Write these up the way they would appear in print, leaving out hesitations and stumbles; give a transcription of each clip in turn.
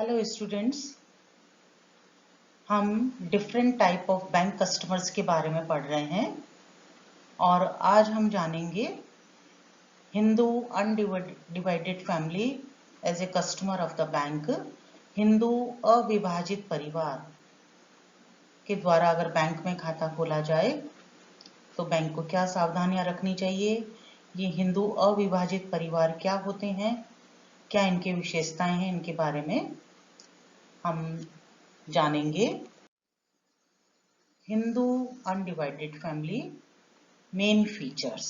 Hello students, हम different type of bank customers के बारे में पढ़ रहे हैं और आज हम जानेंगे Hindu undivided family as a customer of the bank. Hindu अविभाजित परिवार के द्वारा अगर बैंक में खाता खोला जाए तो बैंक को क्या सावधानियां रखनी चाहिए, ये हिंदू अविभाजित परिवार क्या होते हैं, क्या इनके विशेषताएं हैं, इनके बारे में हम जानेंगे। Hindu undivided family main features.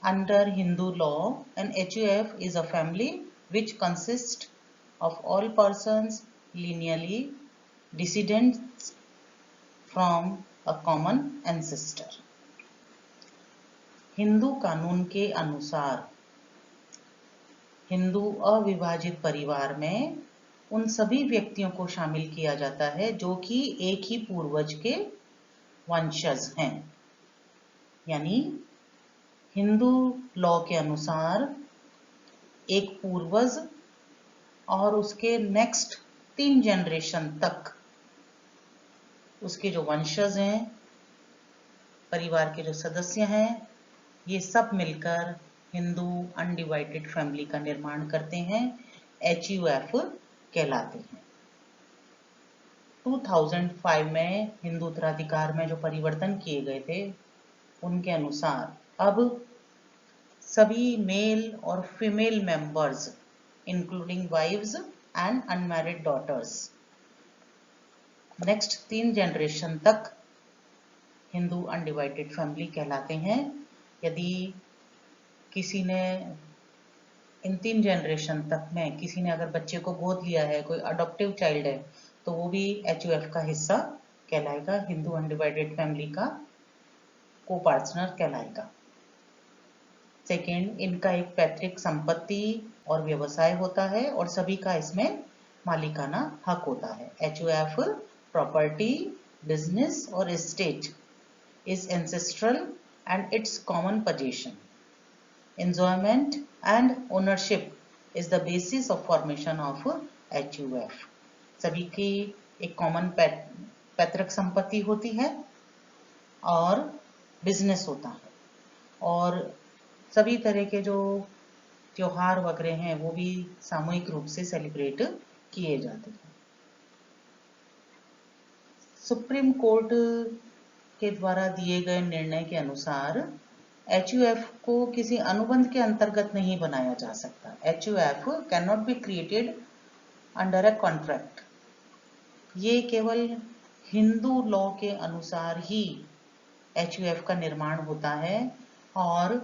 Under Hindu law, an HUF is a family which consists of all persons lineally descendants from a common ancestor. Hindu कानून के अनुसार हिंदू अविभाजित परिवार में उन सभी व्यक्तियों को शामिल किया जाता है जो कि एक ही पूर्वज के वंशज हैं। यानी हिंदू लॉ के अनुसार एक पूर्वज और उसके नेक्स्ट 3 जनरेशन तक उसके जो वंशज हैं, परिवार के जो सदस्य हैं, ये सब मिलकर हिंदू अनडिवाइडेड फैमिली का निर्माण करते हैं, HUF कहलाते हैं। 2005 में हिंदू उत्तराधिकार में जो परिवर्तन किए गए थे उनके अनुसार अब सभी मेल और female members including wives and unmarried daughters next 3 generation तक हिंदू अनडिवाइडेड फैमिली कहलाते हैं। यदि किसी ने इन 3 जनरेशन तक में किसी ने अगर बच्चे को गोद लिया है, कोई अडॉप्टिव चाइल्ड है, तो वो भी HUF का हिस्सा कहलाएगा, हिंदू अनडिवाइडेड फैमिली का को पार्टनर कहलाएगा। सेकेंड, इनका एक पैतृक संपत्ति और व्यवसाय होता है और सभी का इसमें मालिकाना हक होता है। HUF प्रॉपर्टी, बिजनेस और estate is ancestral and its common possession. Enjoyment and ownership is the basis of formation of HUF. सभी की एक कॉमन पैतृक संपत्ति होती है और बिजनेस होता है और सभी तरह के जो त्योहार वगैरह हैं वो भी सामूहिक रूप से सेलिब्रेट किए जाते हैं। सुप्रीम कोर्ट के द्वारा दिए गए निर्णय के अनुसार HUF को किसी अनुबंध के अंतर्गत नहीं बनाया जा सकता। HUF can not be created under a contract. ये केवल हिंदू लॉ के अनुसार ही HUF का निर्माण होता है और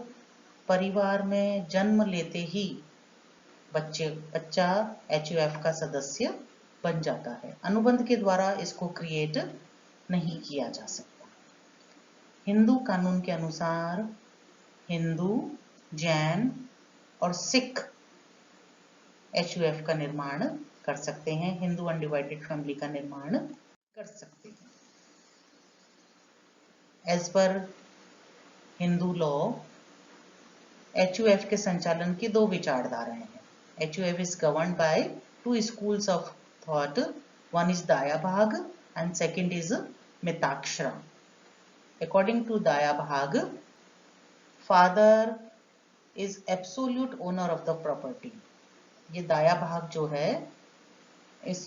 परिवार में जन्म लेते ही बच्चा HUF का सदस्य बन जाता है। अनुबंध के द्वारा इसको क्रिएट नहीं किया जा सकता। हिंदू कानून के अनुसार हिंदू, जैन और सिख HUF का निर्माण कर सकते हैं, हिंदू अनडिवाइडेड फैमिली का निर्माण कर सकते हैं। As per Hindu law HUF के संचालन की 2 विचारधाराएं हैं। HUF is governed by 2 schools of thought. One is Daya Bhag and second is Mitakshara. According to Daya Bhag, father is absolute owner of the property. ये दाया भाग जो है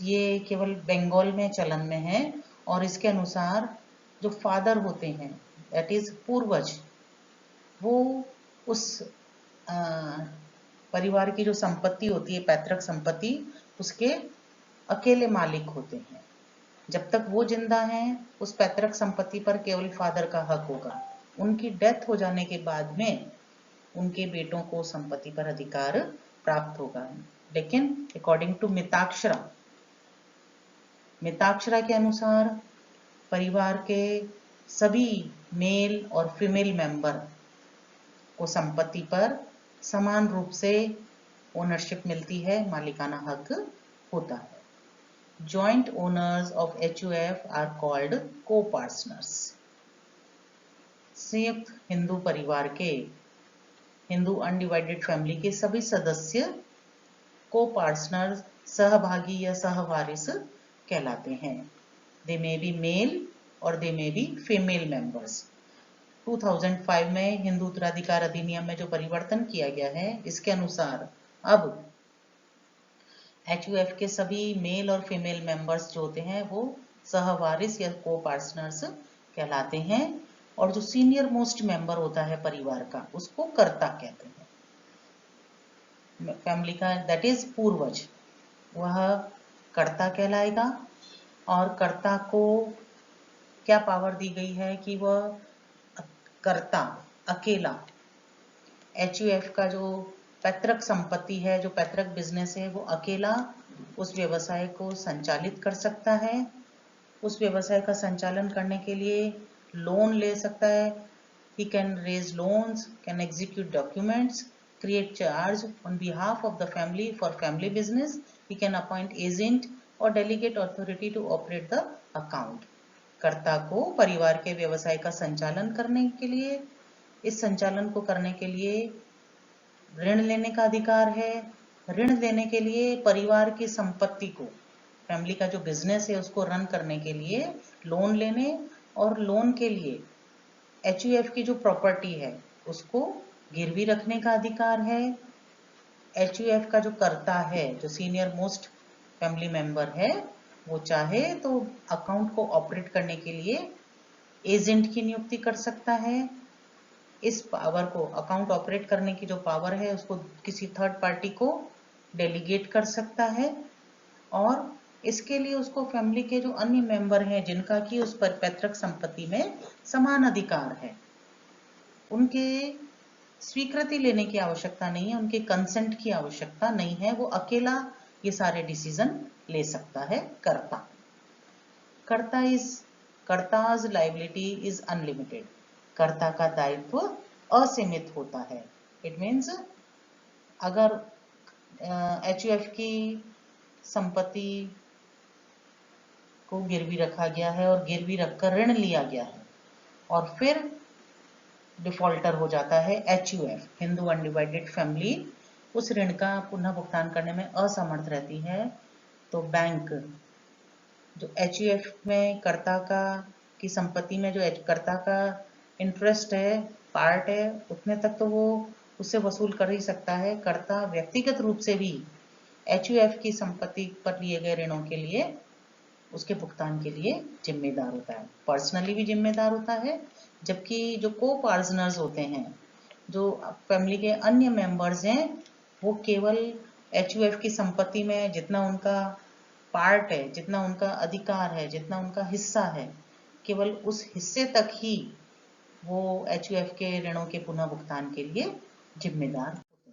ये केवल बंगाल में चलन में है और इसके अनुसार जो फादर होते हैं, दैट इज पूर्वज, वो उस परिवार की जो संपत्ति होती है, पैतृक संपत्ति, उसके अकेले मालिक होते हैं। जब तक वो जिंदा हैं उस पैतृक संपत्ति पर केवल फादर का हक होगा। उनकी डेथ हो जाने के बाद में उनके बेटों को संपत्ति पर अधिकार प्राप्त होगा। लेकिन अकॉर्डिंग टू मिताक्षरा के अनुसार परिवार के सभी मेल और फीमेल मेंबर को संपत्ति पर समान रूप से ओनरशिप मिलती है, मालिकाना हक होता है। Joint owners of HUF are called co-partners. संयुक्त हिंदू परिवार के, हिंदू अनडिवाइडेड फैमिली के सभी सदस्य को पार्टनर सहभागी या सहवारिस कहलाते हैं। दे मे बी मेल और दे मे बी फीमेल मेंबर्स। 2005 में हिंदू उत्तराधिकार अधिनियम में जो परिवर्तन किया गया है, इसके अनुसार अब HUF के सभी मेल और फीमेल मेंबर्स जो होते हैं वो सहवारिस या को पार्टनर्स कहलाते हैं, और जो सीनियर मोस्ट मेंबर होता है परिवार का उसको कर्ता कहते हैं। फैमिली का दैट इज पूर्वज, वह कर्ता कहलाएगा। और कर्ता को क्या पावर दी गई है कि वह कर्ता अकेला HUF का जो पैतृक संपत्ति है, जो पैतृक बिजनेस है, वो अकेला उस व्यवसाय को संचालित कर सकता है। उस व्यवसाय का संचालन करने के लिए लोन ले सकता है। He can raise loans, can execute documents, create charge on behalf of the family for family business. He can appoint agent or delegate authority to operate the account. कर्ता को परिवार के व्यवसाय का संचालन करने के लिए, इस संचालन को करने के लिए ऋण लेने का अधिकार है। ऋण लेने के लिए परिवार की संपत्ति को, फैमिली का जो बिजनेस है उसको रन करने के लिए लोन लेने, और लोन के लिए HUF की जो प्रॉपर्टी है उसको गिरवी रखने का अधिकार है। HUF का जो कर्ता है, जो सीनियर मोस्ट फैमिली मेंबर है, वो चाहे तो अकाउंट को ऑपरेट करने के लिए एजेंट की नियुक्ति कर सकता है। इस पावर को, अकाउंट ऑपरेट करने की जो पावर है, उसको किसी थर्ड पार्टी को डेलीगेट कर सकता है। और इसके लिए उसको फैमिली के जो अन्य मेंबर हैं जिनका कि उस पर पैतृक संपत्ति में समान अधिकार है, उनके स्वीकृति लेने की आवश्यकता नहीं है, उनके कंसेंट की आवश्यकता नहीं है, वो अकेला ये सारे डिसीजन ले सकता है कर्ता। कर्ताज लायबिलिटी इज अनलिमिटेड। कर्ता का दायित्व असीमित होता है। इट मीन्स अगर HUF की संपत्ति को गिरवी रखा गया है और गिरवी रखकर ऋण लिया गया है और फिर डिफॉल्टर हो जाता है HUF, हिंदू अनडिवाइडेड फैमिली, उस ऋण का पुनः भुगतान करने में असमर्थ रहती है, तो बैंक जो HUF में कर्ता का की संपत्ति में जो कर्ता का इंटरेस्ट है, पार्ट है, उतने तक तो वो उससे वसूल कर ही सकता है। कर्ता व्यक्तिगत रूप से भी HUF की संपत्ति पर लिए गए ऋणों के लिए, उसके भुगतान के लिए जिम्मेदार होता है, पर्सनली भी जिम्मेदार होता है। जबकि जो को पार्टनर्स होते हैं, जो फैमिली के अन्य मेंबर्स हैं, वो केवल HUF की संपत्ति में जितना उनका पार्ट है, जितना उनका अधिकार है, जितना उनका हिस्सा है, केवल उस हिस्से तक ही वो HUF के ऋणों के पुनः भुगतान के लिए जिम्मेदार होते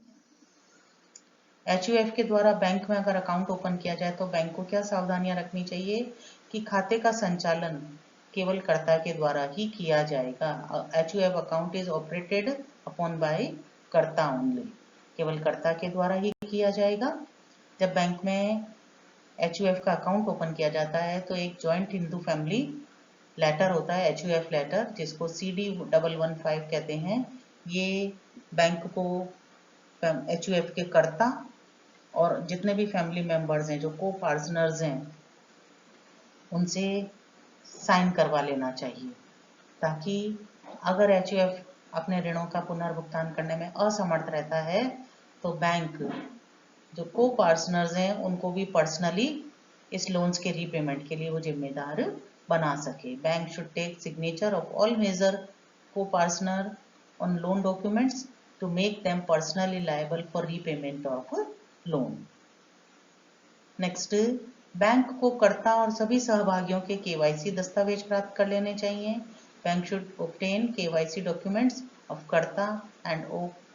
हैं। HUF के द्वारा बैंक में अगर अकाउंट ओपन किया जाए तो बैंक को क्या सावधानियां रखनी चाहिए कि खाते का संचालन केवल कर्ता के द्वारा ही किया जाएगा। HUF account is operated upon bye कर्ता ओनली, केवल कर्ता के द्वारा ही किया जाएगा। जब बैंक में HUF का अकाउंट ओपन किया जाता है तो एक जॉइंट हिंदू फैमिली लेटर होता है, HUF लेटर, जिसको CD115 कहते हैं। ये बैंक को HUF के कर्ता और जितने भी फैमिली मेंबर्स हैं, जो को पार्टनर्स हैं, उनसे साइन करवा लेना चाहिए, ताकि अगर HUF अपने ऋणों का पुनर्भुगतान करने में असमर्थ रहता है तो बैंक जो को पार्टनर्स हैं उनको भी पर्सनली इस लोन्स के रीपेमेंट के लिए वो जिम्मेदार बना सके। Bank should take signature of all major co partner on loan documents to make them personally liable for repayment of loan. Next, bank को कर्ता और सभी सहभागियों के KYC दस्तावेज प्राप्त कर लेने चाहिए। Bank should obtain KYC documents of कर्ता एंड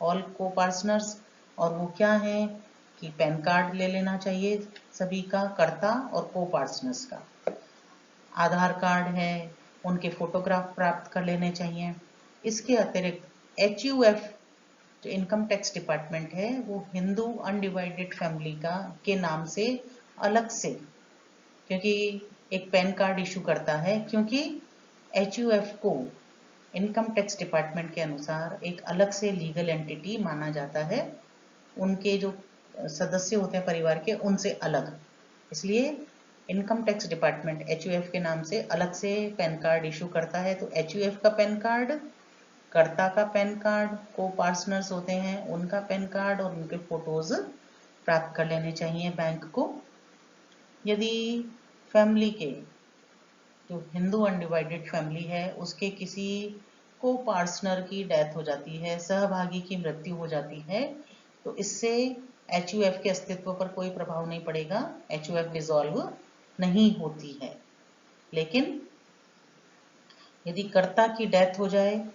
ऑल को पार्टनर्स, और वो क्या है कि पैन कार्ड ले लेना चाहिए सभी का, कर्ता और को पार्टनर्स का, आधार कार्ड है, उनके फोटोग्राफ प्राप्त कर लेने चाहिए। इसके अतिरिक्त HUF जो इनकम टैक्स डिपार्टमेंट है वो हिंदू अनडिवाइडेड फैमिली का के नाम से अलग से, क्योंकि एक पैन कार्ड इशू करता है, क्योंकि HUF को इनकम टैक्स डिपार्टमेंट के अनुसार एक अलग से लीगल एंटिटी माना जाता है। उनके जो सदस्य होते हैं परिवार के उनसे अलग। इसलिए इनकम टैक्स डिपार्टमेंट HUF के नाम से अलग से पैन कार्ड इशू करता है। तो HUF का पैन कार्ड, कर्ता का पैन कार्ड, को पार्टनर्स होते हैं उनका पैन कार्ड और उनके फोटोज प्राप्त कर लेने चाहिए बैंक को। यदि फैमिली के जो हिंदू अनडिवाइडेड फैमिली है उसके किसी को पार्टनर की डेथ हो जाती है, सहभागी की मृत्यु हो जाती है, तो इससे HUF के अस्तित्व पर कोई प्रभाव नहीं पड़ेगा, HUF डिसॉल्व नहीं होती है। लेकिन यदि कर्ता की डेथ हो जाए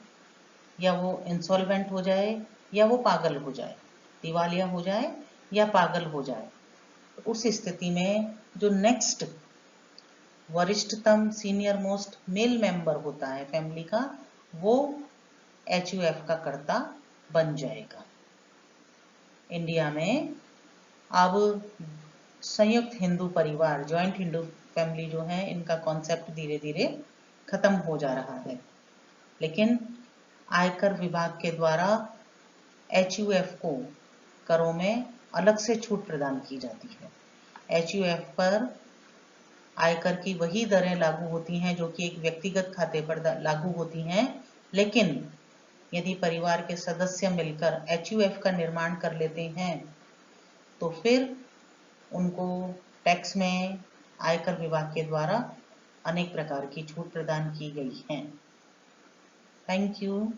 या वो इंसॉल्वेंट हो जाए या वो पागल हो जाए, दिवालिया हो जाए या पागल हो जाए, तो उस स्थिति में जो नेक्स्ट वरिष्ठतम सीनियर मोस्ट मेल मेंबर होता है फैमिली का, वो HUF का कर्ता बन जाएगा। इंडिया में अब संयुक्त हिंदू परिवार, जॉइंट हिंदू फैमिली जो है, इनका कॉन्सेप्ट धीरे धीरे खत्म हो जा रहा है। लेकिन आयकर विभाग के द्वारा HUF को करों में अलग से छूट प्रदान की जाती है। HUF पर आयकर की वही दरें लागू होती हैं जो कि एक व्यक्तिगत खाते पर लागू होती हैं। लेकिन यदि परिवार के सदस्य मिलकर HUF का निर्माण कर लेते हैं तो फिर उनको टैक्स में आयकर विभाग के द्वारा अनेक प्रकार की छूट प्रदान की गई हैं। Thank you.